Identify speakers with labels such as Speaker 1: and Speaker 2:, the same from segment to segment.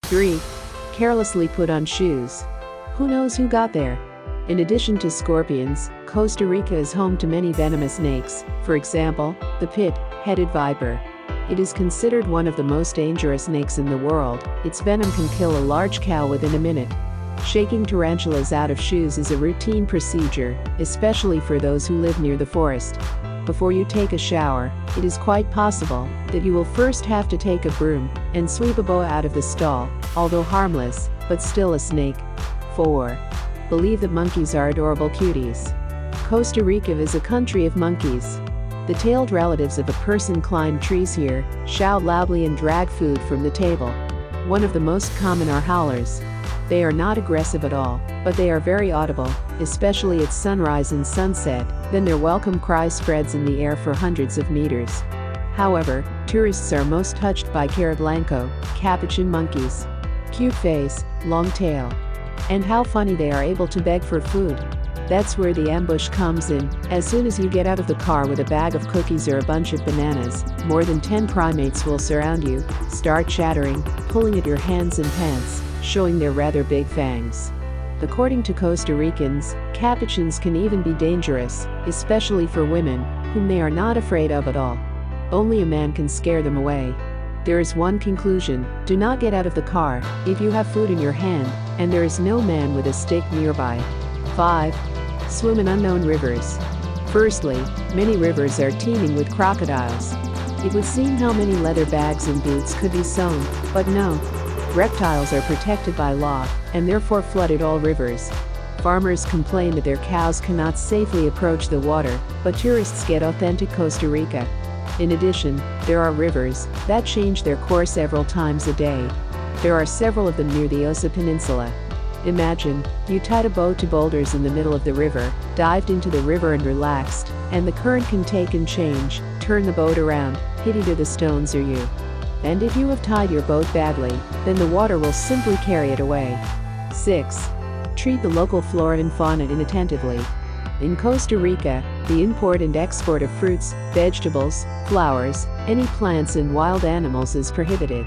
Speaker 1: 3. Carelessly put on shoes. Who knows who got there? In addition to scorpions, Costa Rica is home to many venomous snakes, for example, the pit-headed viper. It is considered one of the most dangerous snakes in the world. Its venom can kill a large cow within a minute. Shaking tarantulas out of shoes is a routine procedure, especially for those who live near the forest. Before you take a shower, it is quite possible that you will first have to take a broom and sweep a boa out of the stall, although harmless, but still a snake. 4. Believe that monkeys are adorable cuties. Costa Rica is a country of monkeys. The tailed relatives of a person climb trees here, shout loudly and drag food from the table. One of the most common are howlers. They are not aggressive at all, but they are very audible, especially at sunrise and sunset, then their welcome cry spreads in the air for hundreds of meters. However, tourists are most touched by carablanco, capuchin monkeys. Cute face, long tail. And how funny they are able to beg for food. That's where the ambush comes in. As soon as you get out of the car with a bag of cookies or a bunch of bananas, more than 10 primates will surround you, start chattering, pulling at your hands and pants, showing their rather big fangs. According to Costa Ricans, capuchins can even be dangerous, especially for women, whom they are not afraid of at all. Only a man can scare them away. There is one conclusion: do not get out of the car if you have food in your hand and there is no man with a stick nearby. 5. Swim in unknown rivers. Firstly, many rivers are teeming with crocodiles. It would seem how many leather bags and boots could be sewn, but no. Reptiles are protected by law and therefore flooded all rivers. Farmers complain that their cows cannot safely approach the water, but tourists get authentic Costa Rica. In addition, there are rivers that change their course several times a day. There are several of them near the Osa Peninsula. Imagine, you tied a boat to boulders in the middle of the river, dived into the river and relaxed, and the current can take and change, turn the boat around, hit either the stones or you. And if you have tied your boat badly, then the water will simply carry it away. 6. Treat the local flora and fauna inattentively. In Costa Rica, the import and export of fruits, vegetables, flowers, any plants and wild animals is prohibited.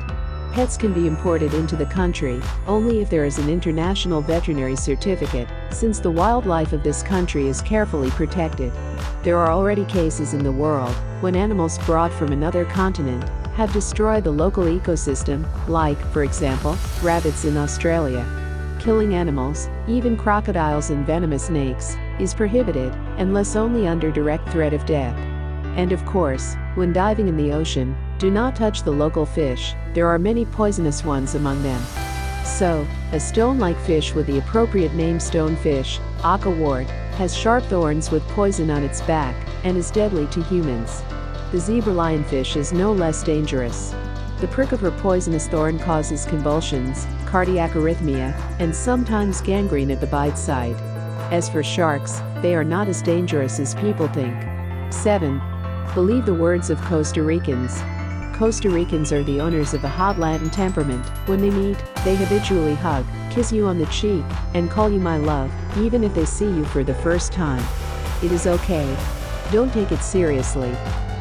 Speaker 1: Pets can be imported into the country only if there is an international veterinary certificate, since the wildlife of this country is carefully protected. There are already cases in the world when animals brought from another continent have destroyed the local ecosystem, like, for example, rabbits in Australia. Killing animals, even crocodiles and venomous snakes, is prohibited unless only under direct threat of death. And of course, when diving in the ocean, do not touch the local fish. There are many poisonous ones among them. So, a stone-like fish with the appropriate name stonefish, aka wart, has sharp thorns with poison on its back and is deadly to humans. The zebra lionfish is no less dangerous. The prick of her poisonous thorn causes convulsions, cardiac arrhythmia, and sometimes gangrene at the bite site. As for sharks, they are not as dangerous as people think. 7. Believe the words of Costa Ricans. Costa Ricans are the owners of a hot Latin temperament. When they meet, they habitually hug, kiss you on the cheek, and call you my love, even if they see you for the first time. It is okay. Don't take it seriously.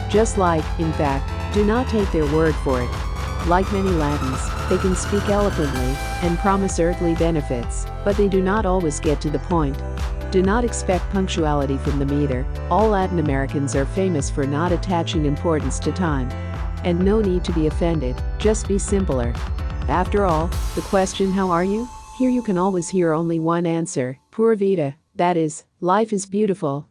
Speaker 1: Just like, in fact, do not take their word for it. Like many Latins, they can speak eloquently and promise earthly benefits, but they do not always get to the point. Do not expect punctuality from them either. All Latin Americans are famous for not attaching importance to time. And no need to be offended, just be simpler. After all, the question "how are you?" here you can always hear only one answer: pura vida, that is, life is beautiful,